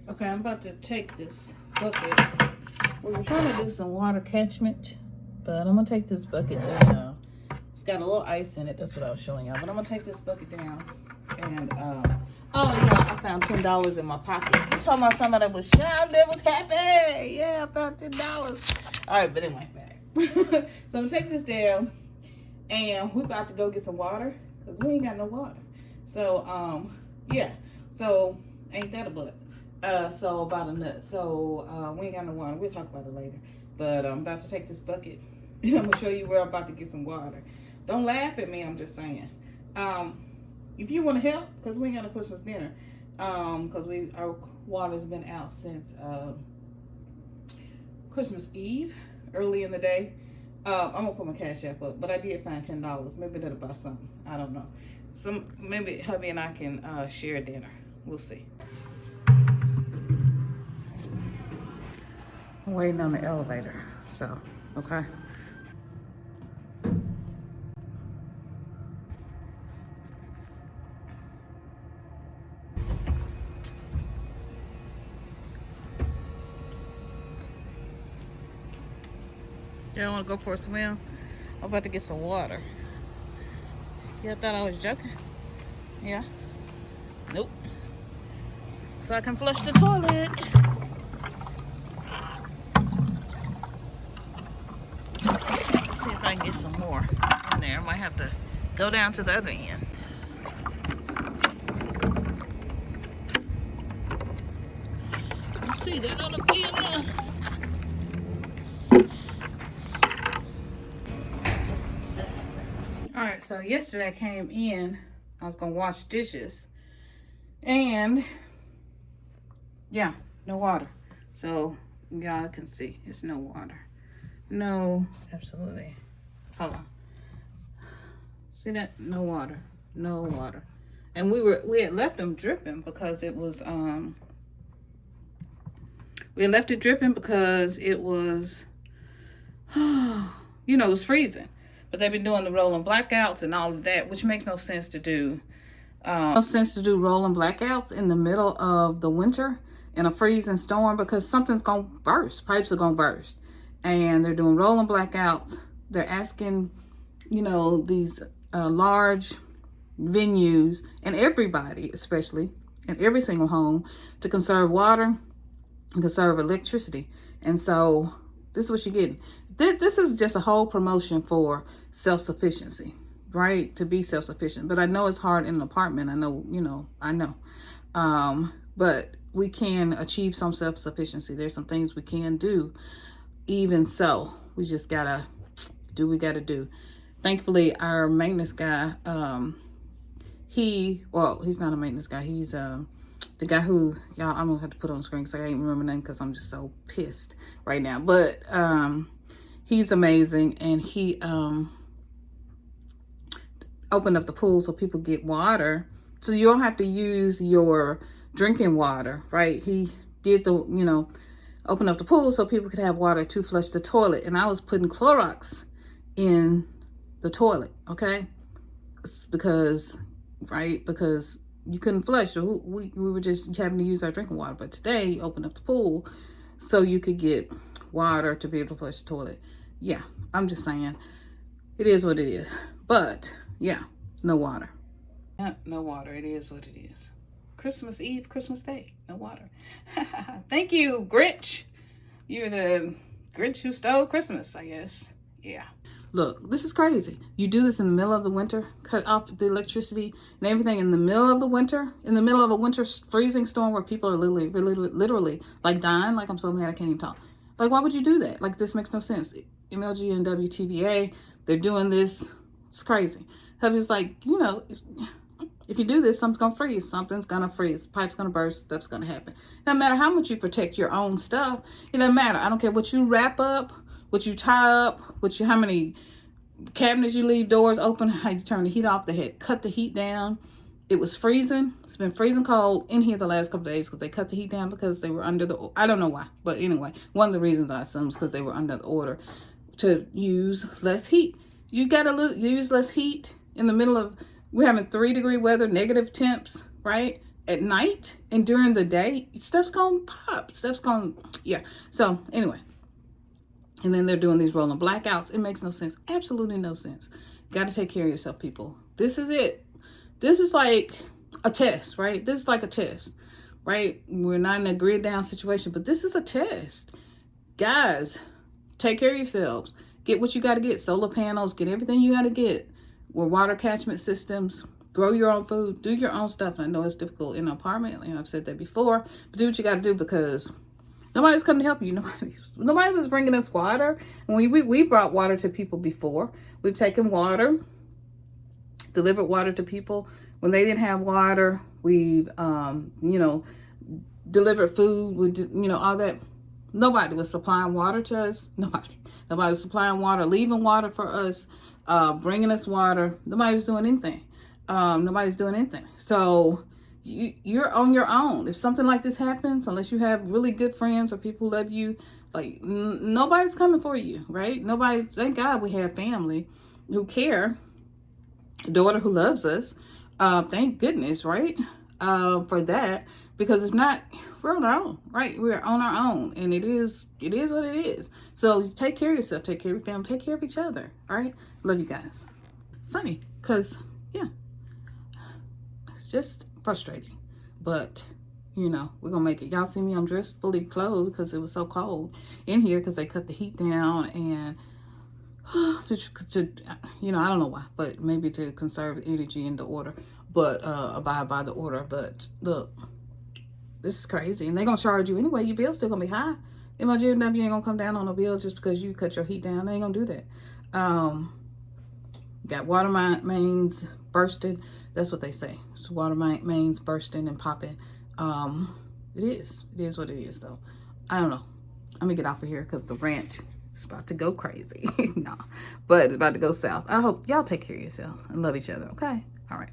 Okay, I'm about to take this bucket. We were trying to do some water catchment, but I'm gonna take this bucket down. It's got a little ice in it. That's what I was showing y'all. But I'm gonna take this bucket down. And oh yeah, I found $10 in my pocket. You talking about somebody that was shy, that was happy? Yeah, I found $10. All right, but anyway, back. So I'm gonna take this down, and we're about to go get some water because we ain't got no water. So yeah. So ain't that a butt? So about a nut. So we ain't got no water. We'll talk about it later. But I'm about to take this bucket and I'm gonna show you where I'm about to get some water. Don't laugh at me, I'm just saying. If you want to help, because we ain't got a Christmas dinner, because our water's been out since Christmas Eve, early in the day. I'm gonna put my CashApp up, but I did find $10. Maybe that'll buy something. I don't know. Maybe hubby and I can share dinner. We'll see. I'm waiting on the elevator, so okay. Y'all want to go for a swim? I'm about to get some water. Y'all thought I was joking? Yeah? Nope. So I can flush the toilet. Let's see if I can get some more in there. I might have to go down to the other end. Let's see, that ought to be enough. Alright, so yesterday I came in, I was gonna wash dishes, and yeah, no water. So y'all can see, it's no water. No, absolutely. Hold on. See that? No water. No water. And we had left them dripping because it was we had left it dripping because it was you know, it was freezing. But they've been doing the rolling blackouts and all of that, which makes no sense to do. No sense to do rolling blackouts in the middle of the winter in a freezing storm, because something's gonna burst. Pipes are gonna burst. And they're doing rolling blackouts. They're asking, you know, these large venues and everybody, especially in every single home, to conserve water and conserve electricity. And so this is what you're getting. This is just a whole promotion for self-sufficiency, right? To be self-sufficient. But I know it's hard in an apartment. I know, you know, I know. But we can achieve some self-sufficiency. There's some things we can do. Even so, we just gotta do what we gotta do. Thankfully, our maintenance guy, he's not a maintenance guy. He's the guy who, y'all, I'm gonna have to put on the screen because I can't remember name because I'm just so pissed right now. But he's amazing, and he opened up the pool so people get water, so you don't have to use your drinking water, right? He did the, you know, open up the pool so people could have water to flush the toilet. And I was putting Clorox in the toilet, okay? Because, right? Because you couldn't flush. So we were just having to use our drinking water. But today, you opened up the pool so you could get water to be able to flush the toilet. Yeah, I'm just saying, it is what it is. But, yeah, no water. Yeah, no water. It is what it is. Christmas Eve, Christmas Day, no water. Thank you, Grinch. You're the Grinch who stole Christmas, I guess. Yeah. Look, this is crazy. You do this in the middle of the winter, cut off the electricity and everything in the middle of the winter, in the middle of a winter freezing storm where people are literally like dying. Like, I'm so mad I can't even talk. Like, why would you do that? Like, this makes no sense. MLG and WTBA, they're doing this. It's crazy. Hubby's like, you know, if you do this, something's gonna freeze. Something's gonna freeze. Pipe's gonna burst. Stuff's gonna happen. No matter how much you protect your own stuff, it doesn't matter. I don't care what you wrap up, what you tie up, how many cabinets you leave doors open, how you turn the heat off. They had cut the heat down. It was freezing. It's been freezing cold in here the last couple of days because they cut the heat down because they were under the, I don't know why, but anyway, one of the reasons I assume is because they were under the order to use less heat. You gotta use less heat in the middle of, we're having 3-degree weather, negative temps, right? at night and during the day, stuff's gonna pop. Stuff's gonna, yeah. So anyway, and then they're doing these rolling blackouts. It makes no sense. Absolutely no sense. Got to take care of yourself, people. This is it. This is like a test, right? This is like a test, right? We're not in a grid down situation, but this is a test. Guys, take care of yourselves. Get what you got to get. Solar panels, get everything you got to get. With water catchment systems, grow your own food, do your own stuff. And I know it's difficult in an apartment. You know, I've said that before, but do what you got to do, because nobody's coming to help you. Nobody was bringing us water. And we brought water to people before. We've taken water, delivered water to people when they didn't have water. We've, you know, delivered food. We did, you know, all that. Nobody was supplying water to us. Nobody was supplying water, leaving water for us, bringing us water. Nobody was doing anything. Nobody's doing anything. So you're on your own. If something like this happens, unless you have really good friends or people who love you, like nobody's coming for you, right? Nobody. Thank God we have family who care, a daughter who loves us. Thank goodness, right? For that, because if not, we're on our own, right? We're on our own, and it is what it is. So take care of yourself, take care of your family, take care of each other. All right, love you guys. Funny, cause yeah, it's just frustrating, but you know, we're gonna make it. Y'all see me, I'm dressed fully clothed because it was so cold in here because they cut the heat down, and you know, I don't know why, but maybe to conserve energy in the order, but abide by the order. But look, this is crazy, and they're gonna charge you anyway. Your bill's still gonna be high. buildjnv ain't gonna come down on a bill just because you cut your heat down. They ain't gonna do that. Got water mains bursting. That's what they say. It's water mains bursting and popping. It is what it is, though. I don't know. I'm gonna get off of here because the rant is about to go crazy. No, but it's about to go south. I hope y'all take care of yourselves and love each other. Okay. All right.